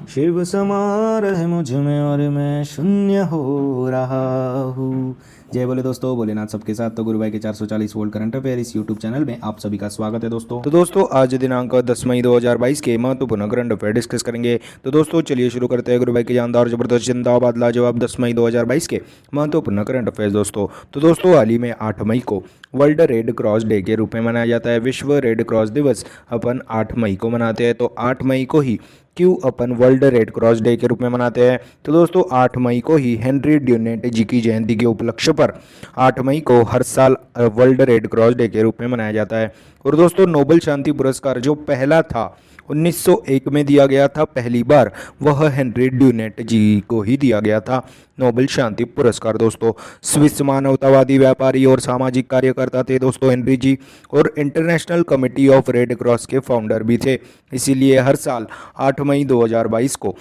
शिव समा रहे मुझ में और मैं शून्य हो रहा हूँ। जय बोले दोस्तों, भोलेनाथ सबके साथ। तो गुरु भाई के 440 वोल्ट करंट अफेयर इस यूट्यूब चैनल में आप सभी का स्वागत है दोस्तों। तो दोस्तों आज दिनांक 10 मई 2022 के महत्वपूर्ण करंट अफेयर डिस्कस करेंगे। तो दोस्तों चलिए शुरू करते हैं गुरु भाई के जानदार जबरदस्त जिंदाबाद लाजवाब 10 मई 2022 के महत्वपूर्ण करंट अफेयर दोस्तों। तो दोस्तों हाल ही में 8 मई को वर्ल्ड रेड क्रॉस डे के रूप में मनाया जाता है। विश्व रेड क्रॉस दिवस अपन 8 मई को मनाते हैं। तो 8 मई को ही क्यों अपन वर्ल्ड रेड क्रॉस डे के रूप में मनाते हैं? तो दोस्तों 8 मई को ही हेनरी ड्यूनेंट जी की जयंती के उपलक्ष्य पर 8 मई को हर साल वर्ल्ड रेड क्रॉस डे के रूप में मनाया जाता है। और दोस्तों नोबेल शांति पुरस्कार जो पहला था 1901 में दिया गया था पहली बार, वह हेनरी ड्यूनेंट जी को ही दिया गया था नोबेल शांति पुरस्कार दोस्तों। स्विस मानवतावादी व्यापारी और सामाजिक कार्यकर्ता थे दोस्तों हेनरी जी, और international committee of red cross के फाउंडर भी थे। इसीलिए हर साल 8 मई 2022 को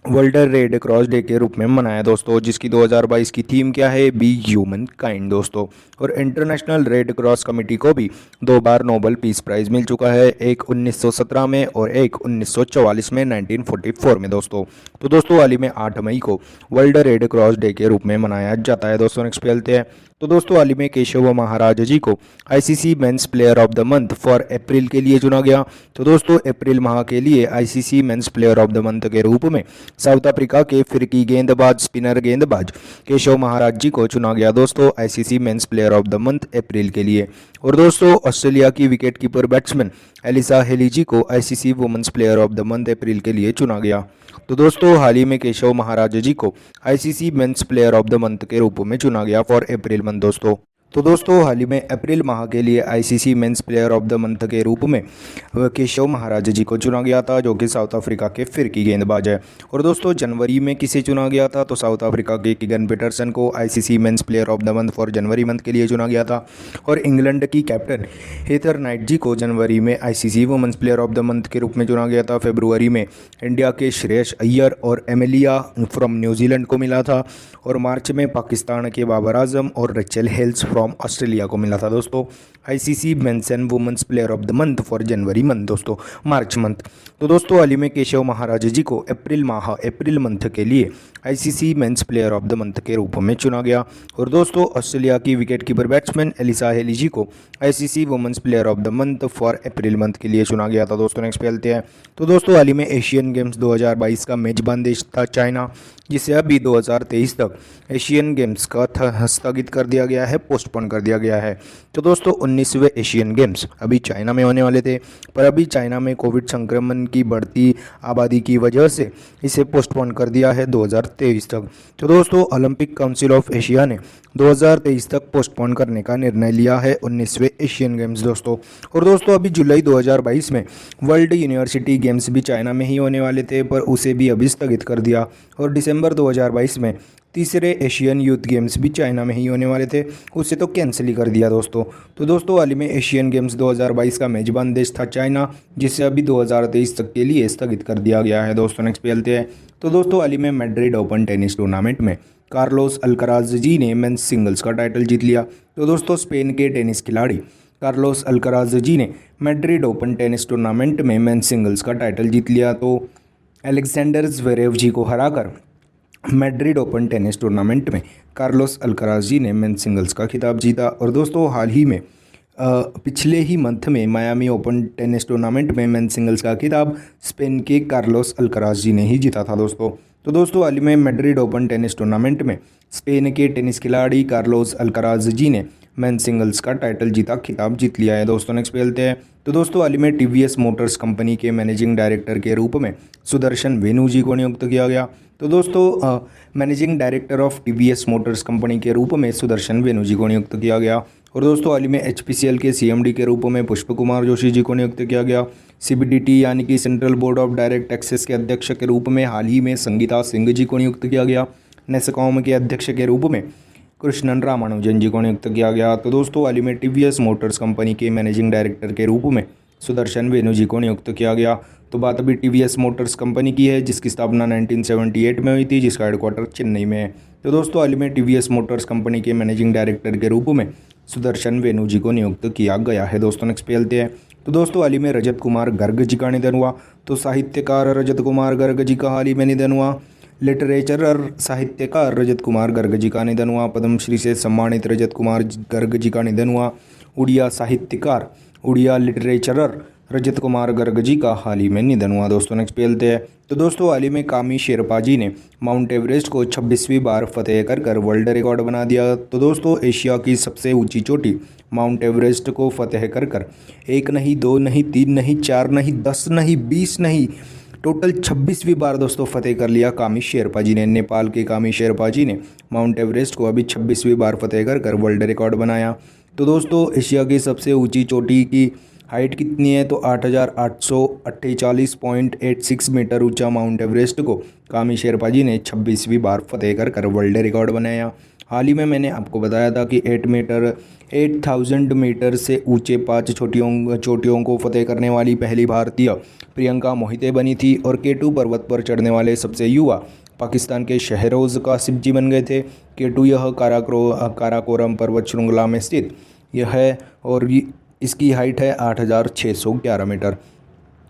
वर्ल्ड रेड क्रॉस डे के रूप में मनाया दोस्तों, जिसकी 2022 की थीम क्या है? बी ह्यूमन काइंड दोस्तों। और इंटरनेशनल रेड क्रॉस कमेटी को भी 2 बार नोबेल पीस प्राइज मिल चुका है, एक 1917 में और एक 1944 में 1944 में दोस्तों। तो दोस्तों हाल ही में 8 मई को वर्ल्ड रेड क्रॉस डे के रूप में मनाया जाता है दोस्तों। नेक्स्ट पे चलते हैं। तो दोस्तों हाल ही में केशव महाराज जी को ICC men's player of the month for April के लिए चुना गया। तो दोस्तों अप्रैल माह के लिए ICC men's player of the month के रूप में साउथ अफ्रीका के फिरकी गेंदबाज स्पिनर गेंदबाज केशव महाराज जी को चुना गया दोस्तों ICC men's player of the month April के लिए। और दोस्तों ऑस्ट्रेलिया की wicket keeper batsman Alyssa Healy ji को ICC women's player of the month April के लिए चुना गया। तो दोस्तों हाल ही में केशव महाराज जी को ICC men's player of the month के रूप में चुना गया फॉर अप्रैल मंथ दोस्तों। तो दोस्तों हाल ही में अप्रैल माह के लिए ICC men's player of the month के रूप में केशव महाराज जी को चुना गया था, जो कि साउथ अफ्रीका के फिरकी गेंदबाज है। और दोस्तों जनवरी में किसे चुना गया था? तो साउथ अफ्रीका के कीगन पीटरसन को ICC men's player of the month for January month के लिए चुना गया था। और इंग्लैंड की कैप्टन हेथर नाइट जी को जनवरी में ICC women's player of the month के रूप में चुना गया था। फरवरी में इंडिया के श्रेयस अय्यर और एमिलिया फ्रॉम न्यूजीलैंड को मिला था। और मार्च में पाकिस्तान के बाबर आजम और रेचल हेल्स फ्रॉम ऑस्ट्रेलिया को मिला था दोस्तों ICC men's and women's player of the month for January month दोस्तों, मार्च मंथ। तो दोस्तों हाल ही में केशव महाराज जी को अप्रैल मंथ के लिए ICC men's player of the month के रूप में चुना गया। और दोस्तों ऑस्ट्रेलिया की wicket keeper batsman Alyssa Healy ji को ICC women's player of the month for April month के लिए चुना गया था दोस्तों। नेक्स्ट पे चलते हैं। तो दोस्तों हाल ही में एशियन गेम्स 2022 का मेजबान देश था चाइना, जिसे अभी 2023 तक एशियन गेम्स का स्थगित कर दिया गया है, पोस्टपोन कर दिया गया है। तो दोस्तों 19वें एशियन गेम्स अभी चाइना में होने वाले थे, पर अभी चाइना में कोविड संक्रमण की बढ़ती आबादी की वजह से इसे पोस्टपोन कर दिया है 2023 तक। तो दोस्तों ओलंपिक काउंसिल ऑफ एशिया ने 2023 तक पोस्टपोन करने का निर्णय लिया है 19वें एशियन गेम्स दोस्तों। और दोस्तों अभी जुलाई 2022 में वर्ल्ड यूनिवर्सिटी गेम्स भी चाइना में ही होने वाले थे, पर उसे भी अभी स्थगित कर दिया। और दिसंबर 2022 में तीसरे एशियन यूथ गेम्स भी चाइना में ही होने वाले थे, उसे तो कैंसिल ही कर दिया दोस्तों। तो दोस्तों हाल ही में एशियन गेम्स 2022 का मेजबान देश था चाइना, जिसे अभी 2023 तक के लिए स्थगित कर दिया गया है दोस्तों। नेक्स्ट पे चलते हैं। तो दोस्तों हाल ही में मैड्रिड ओपन टेनिस टूर्नामेंट में कार्लोस अल्कराज जी ने मेंस सिंगल्स का टाइटल जीत लिया। तो दोस्तों स्पेन के टेनिस खिलाड़ी कार्लोस अल्कराज जी ने मैड्रिड ओपन टेनिस टूर्नामेंट में मेंस सिंगल्स का टाइटल जीत लिया। तो अलेक्जेंडर ज़्वेरेव जी को हराकर मैड्रिड ओपन टेनिस टूर्नामेंट में कार्लोस अल्कराज जी ने मेंस सिंगल्स का खिताब जीता। और दोस्तों हाल ही में पिछले ही मंथ में मायामी ओपन टेनिस टूर्नामेंट में मेंस सिंगल्स का खिताब स्पेन के कार्लोस अल्कराज जी ने ही जीता था दोस्तों। तो दोस्तों हाल ही में मैड्रिड ओपन टेनिस टूर्नामेंट में स्पेन के टेनिस खिलाड़ी कार्लोस अल्कराज जी ने मेंस सिंगल्स का टाइटल जीता, खिताब जीत लिया है दोस्तों। नेक्स्ट पे चलते हैं। तो दोस्तों हाल ही में टीवीएस मोटर्स कंपनी के मैनेजिंग डायरेक्टर के रूप में सुदर्शन वेनु जी को नियुक्त किया गया। तो दोस्तों managing director of TVS Motors company के रूप में सुदर्शन वेनु जी को नियुक्त किया गया। और दोस्तों हाल ही में एचपीसीएल के सीएमडी के रूप में पुष्प कुमार जोशी जी को नियुक्त किया गया। सीबीडीटी यानी कि central board of direct taxes के अध्यक्ष के रूप में हाल ही में संगीता सिंह जी को नियुक्त किया गया। नेस्कॉम के अध्यक्ष के रूप में कृष्णन रामानुजन जी को नियुक्त किया गया। तो दोस्तों हाल ही में टीवीएस मोटर्स कंपनी के मैनेजिंग डायरेक्टर के रूप में सुदर्शन वेनु जी को नियुक्त किया गया। तो बात अभी टीवीएस मोटर्स कंपनी की है, जिसकी स्थापना 1978 में हुई थी, जिसका हेडक्वार्टर चेन्नई में है। तो दोस्तों हाल ही में टीवीएस मोटर्स कंपनी के मैनेजिंग डायरेक्टर के रूप में सुदर्शन वेनु जी को नियुक्त किया गया है दोस्तों। नेक्स्ट पे चलते हैं। तो दोस्तों हाल ही में रजत कुमार गर्ग जी का निधन हुआ। तो साहित्यकार रजत कुमार गर्ग जी का हाल ही में निधन हुआ। लिटरेचरर साहित्यकार रजत कुमार गर्ग जी का निधन हुआ। पद्मश्री से सम्मानित रजत कुमार गर्ग जी का निधन हुआ। उड़िया साहित्यकार, उड़िया लिटरेचरर रजत कुमार गर्ग जी का हाल ही में निधन हुआ। दोस्तों नेक्स्ट पे चलते हैं। तो दोस्तों हाल ही में कामी शेरपा जी ने माउंट एवरेस्ट को 26वीं बार फतेह कर वर्ल्ड रिकॉर्ड बना दिया। तो दोस्तों एशिया की सबसे ऊंची चोटी माउंट एवरेस्ट को फतेह कर एक नहीं, दो नहीं, तीन नहीं, चार नहीं, 10 नहीं, 20 नहीं, टोटल 26वीं बार दोस्तों फतेह कर लिया कामी शेरपा जी ने। नेपाल के कामी शेरपा जी ने माउंट एवरेस्ट को अभी 26वीं बार फतेह कर वर्ल्ड रिकॉर्ड बनाया। तो दोस्तों एशिया की सबसे ऊंची चोटी की हाइट कितनी है? तो 8,848.86 मीटर ऊंचा माउंट एवरेस्ट को कामी शेरपा जी ने 26वीं बार फतेह कर वर्ल्ड रिकॉर्ड बनाया। हाल ही में मैंने आपको बताया था कि 8,000 मीटर से ऊंचे 5 चोटियों को फतेह करने वाली पहली भारतीय प्रियंका मोहिते बनी थी। और केटू पर्वत पर चढ़ने वाले सबसे युवा पाकिस्तान के शहरोज़ कासिफ जी बन गए थे। केटू यह काराकोरम पर्वत श्रृंखला में स्थित यह है और इसकी हाइट है 8,611 मीटर।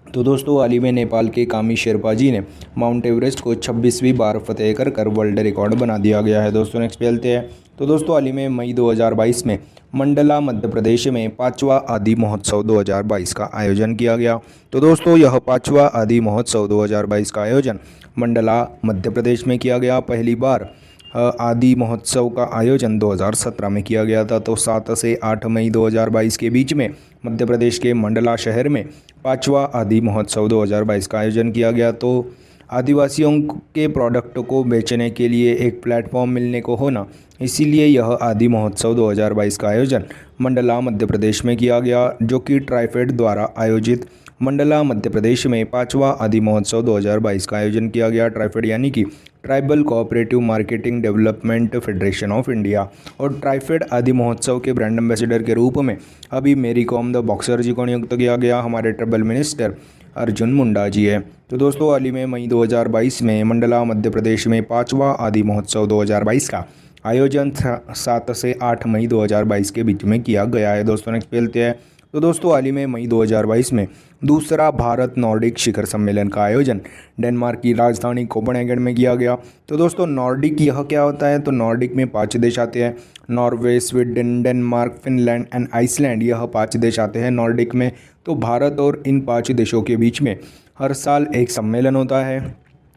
तो दोस्तों हाल ही में नेपाल के कामी शेरपा जी ने माउंट एवरेस्ट को 26वीं बार फतेह कर वर्ल्ड रिकॉर्ड बना दिया गया है। दोस्तों नेक्स्ट पे चलते हैं। तो दोस्तों हाल ही में मई 2022 में मंडला मध्य प्रदेश में 5वां आदि महोत्सव 2022 का आयोजन किया गया। तो दोस्तों यह 5वां आदि महोत्सव 2022 का आयोजन मंडला मध्य प्रदेश में किया गया। पहली बार आदि महोत्सव का आयोजन 2017 में किया गया था। तो 7 से 8 मई 2022 के बीच में मध्य प्रदेश के मंडला शहर में 5वां आदि महोत्सव 2022 का आयोजन किया गया। तो आदिवासियों के प्रोडक्ट को बेचने के लिए एक प्लेटफॉर्म मिलने को होना, इसीलिए यह आदि महोत्सव 2022 का आयोजन मंडला मध्य प्रदेश में किया गया, जो कि ट्राइफेड द्वारा आयोजित मंडला मध्य प्रदेश में 5वां आदि महोत्सव 2022 का आयोजन किया गया। ट्राइफेड यानी कि tribal cooperative marketing development federation of India. और ट्राइफेड आदि महोत्सव के ब्रांड एम्बेसडर के रूप में अभी मेरी कॉम द बॉक्सर जी को नियुक्त किया गया। हमारे ट्राइबल मिनिस्टर अर्जुन मुंडा जी है। तो दोस्तों हाल ही में मई 2022 में मंडला मध्य प्रदेश में 5वां आदि महोत्सव 2022 का आयोजन 7 से 8 मई 2022 के बीच में किया गया है। दोस्तों नेक्स्ट खेलते हैं। तो दोस्तों हाल ही में मई 2022 में दूसरा भारत नॉर्डिक शिखर सम्मेलन का आयोजन डेनमार्क की राजधानी कोपेनहेगन में किया गया। तो दोस्तों नॉर्डिक यह क्या होता है? तो नॉर्डिक में 5 देश आते हैं, Norway, Sweden, Denmark, Finland and Iceland. यह 5 देश आते हैं नॉर्डिक में। तो भारत और इन 5 देशों के बीच में हर साल एक सम्मेलन होता है,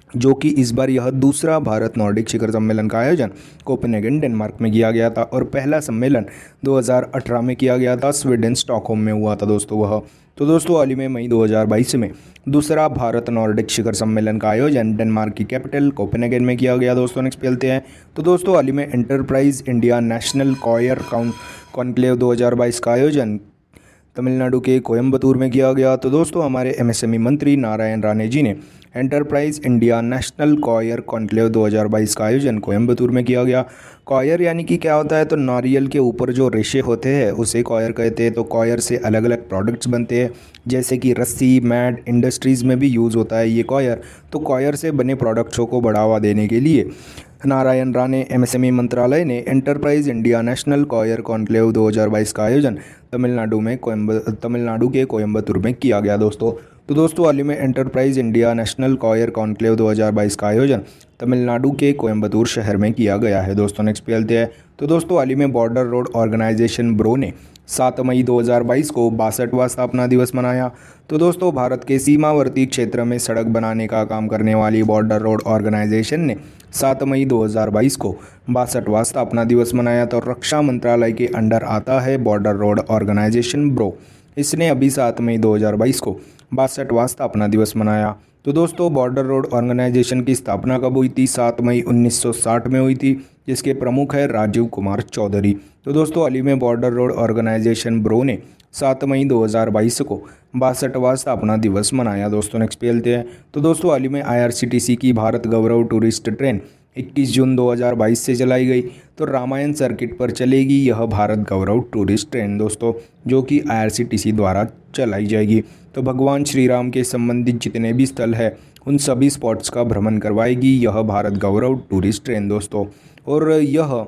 जो कि इस बार यह दूसरा भारत नॉर्डिक शिखर सम्मेलन का आयोजन कोपेनहेगन डेनमार्क में किया गया था। और पहला सम्मेलन 2018 में किया गया था, स्वीडन स्टॉकहोम में हुआ था दोस्तों वह। तो दोस्तों हाल ही में मई 2022 में दूसरा भारत नॉर्डिक शिखर सम्मेलन का आयोजन डेनमार्क की कैपिटल कोपेनहेगन में किया गया। दोस्तों नेक्स्ट खेलते हैं। तो दोस्तों हाल ही में enterprise India national coir conclave 2022 का आयोजन तमिलनाडु के कोयम्बतूर में किया गया। तो दोस्तों हमारे एमएसएमई मंत्री नारायण राणे जी ने enterprise India national coir conclave 2022 का आयोजन कोयम्बतूर में किया गया। कॉयर यानी कि क्या होता है? तो नारियल के ऊपर जो रेशे होते हैं उसे कॉयर कहते हैं। तो कॉयर से अलग अलग प्रोडक्ट्स बनते हैं, जैसे कि रस्सी, मैट, इंडस्ट्रीज़ में भी यूज़ होता है ये कॉयर। तो कॉयर से बने प्रोडक्ट्सों को बढ़ावा देने के लिए नारायण राणे एमएसएमई मंत्रालय ने enterprise India national coir conclave 2022 का आयोजन तमिलनाडु के कोयम्बतूर में किया गया दोस्तों। तो दोस्तों हाल ही में enterprise India national coir conclave 2022 का आयोजन तमिलनाडु के कोयम्बतूर शहर में किया गया है। दोस्तों नेक्स्ट पे चलते हैं। तो दोस्तों हाल ही में बॉर्डर रोड ऑर्गेनाइजेशन ब्रो ने 7 मई 2022 को 62वां स्थापना दिवस मनाया। तो दोस्तों भारत के सीमावर्ती क्षेत्र में सड़क बनाने का काम करने वाली बॉर्डर रोड ऑर्गेनाइजेशन ने 7 मई 2022 को 62वां स्थापना दिवस मनाया। तो रक्षा मंत्रालय के अंडर आता है बॉर्डर रोड ऑर्गेनाइजेशन ब्रो। इसने अभी 7 मई 2022 को 62वां स्थापना दिवस मनाया। तो दोस्तों बॉर्डर रोड ऑर्गेनाइजेशन की स्थापना कब हुई थी? 7 मई 1960 में हुई थी, जिसके प्रमुख है राजीव कुमार चौधरी। तो दोस्तों हाल ही में बॉर्डर रोड ऑर्गेनाइजेशन ब्रो ने 7 मई 2022 को 62वां स्थापना दिवस मनाया। दोस्तों नेक्स्ट पे चलते हैं। तो दोस्तों हाल ही में IRCTC की भारत गौरव टूरिस्ट ट्रेन 21 जून 2022 से चलाई गई। तो रामायण सर्किट पर चलेगी यह भारत गौरव टूरिस्ट ट्रेन दोस्तों, जो कि IRCTC द्वारा चलाई जाएगी। तो भगवान श्री राम के संबंधित जितने भी स्थल है उन सभी स्पॉट्स का भ्रमण करवाएगी यह भारत गौरव टूरिस्ट ट्रेन दोस्तों। और यह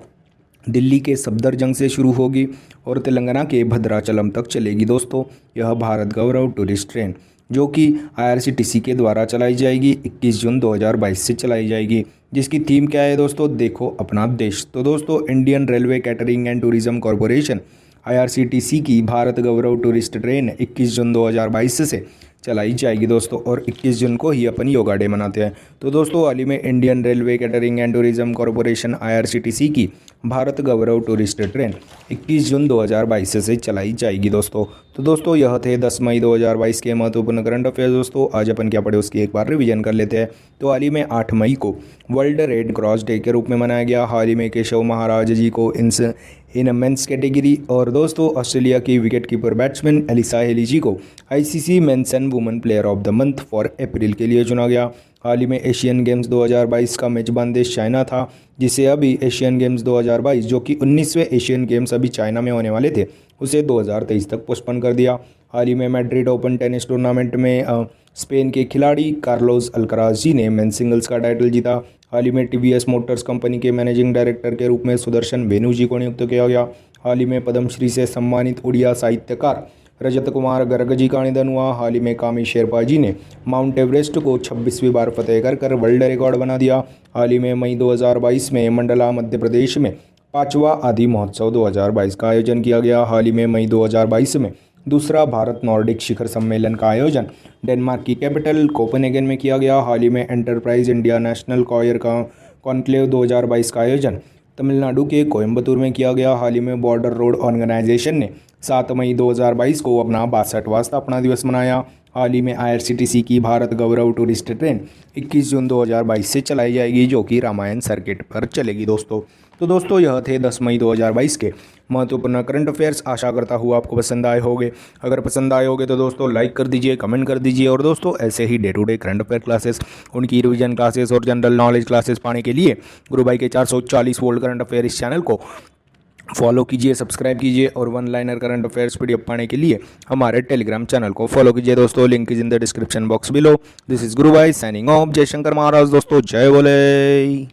दिल्ली के सफदरजंग से शुरू होगी और तेलंगाना के भद्राचलम तक चलेगी दोस्तों। यह भारत गौरव टूरिस्ट ट्रेन जो कि IRCTC के द्वारा चलाई जाएगी, 21 जून 2022 से चलाई जाएगी, जिसकी थीम क्या है दोस्तों, देखो अपना देश। तो दोस्तों Indian railway catering and tourism corporation IRCTC की भारत गौरव टूरिस्ट ट्रेन 21 जून 2022 से चलाई जाएगी दोस्तों, और 21 जून को ही अपन योगा डे मनाते हैं। तो दोस्तों हाल ही में Indian railway catering and tourism corporation IRCTC की भारत गौरव टूरिस्ट ट्रेन 21 जून 2022 से चलाई जाएगी दोस्तों। तो दोस्तों यह थे 10 मई 2022 के महत्वपूर्ण करंट अफेयर दोस्तों। आज अपन क्या पढ़े उसकी एक बार रिवीजन कर लेते हैं। तो हाल ही में 8 मई को वर्ल्ड रेड क्रॉस डे के रूप में मनाया गया। हाल ही में केशव महाराज जी को इन मेंस कैटेगरी, और दोस्तों ऑस्ट्रेलिया की wicket keeper batsman Alyssa Healy ji को ICC men's and women player of the month for April के लिए चुना गया। हाल ही में एशियन गेम्स 2022 का मेजबान देश चाइना था, जिसे अभी एशियन गेम्स 2022 जो कि 19वें एशियन गेम्स अभी चाइना में होने वाले थे, उसे 2023 तक पोस्टपोन कर दिया। हाल ही में मैड्रिड ओपन टेनिस टूर्नामेंट में स्पेन के खिलाड़ी कार्लोस अल्कराज जी ने मेंस सिंगल्स का टाइटल जीता। हाल ही में TVS मोटर्स कंपनी के मैनेजिंग डायरेक्टर के रूप में सुदर्शन वेनु जी को नियुक्त किया गया। हाल ही में पद्मश्री से सम्मानित उड़िया साहित्यकार रजत कुमार गर्ग जी का निधन हुआ। हाल ही में कामी शेरपा जी ने माउंट एवरेस्ट को 26वीं बार फतेह कर वर्ल्ड रिकॉर्ड बना दिया। हाल ही में मई 2022 में मंडला मध्य प्रदेश में 5वां आदि महोत्सव 2022 का आयोजन किया गया। हाल ही में मई 2022 में दूसरा भारत नॉर्डिक शिखर सम्मेलन का आयोजन डेनमार्क की कैपिटल कोपेनहेगन में किया गया। हाल ही में एंटरप्राइज इंडिया नेशनल कॉयर का कॉन्क्लेव 2022 का आयोजन तमिलनाडु के कोयम्बतूर में किया गया। हाल ही में बॉर्डर रोड ऑर्गेनाइजेशन ने 7 मई 2022 को अपना 62वां स्थापना दिवस मनाया। हाल ही में IRCTC की भारत गौरव टूरिस्ट ट्रेन 21 जून 2022 से चलाई जाएगी, जो कि रामायण सर्किट पर चलेगी दोस्तों। तो दोस्तों यह थे 10 मई 2022 के महत्वपूर्ण करंट अफेयर्स। आशा करता हूँ आपको पसंद आए होंगे। अगर पसंद आए होंगे तो दोस्तों लाइक कर दीजिए, कमेंट कर दीजिए, और दोस्तों ऐसे ही day to day current affair classes, उनकी रिवीजन क्लासेस और जनरल नॉलेज क्लासेस पाने के लिए गुरु भाई के 440 वोल्ट करंट अफेयर इस चैनल को फॉलो कीजिए, सब्सक्राइब कीजिए, और one liner current affairs PDF पाने के लिए हमारे टेलीग्राम चैनल को फॉलो कीजिए दोस्तों। Link is in the description box below. This is गुरु भाई साइनिंग ऑफ। जय शंकर महाराज दोस्तों, जय बोले।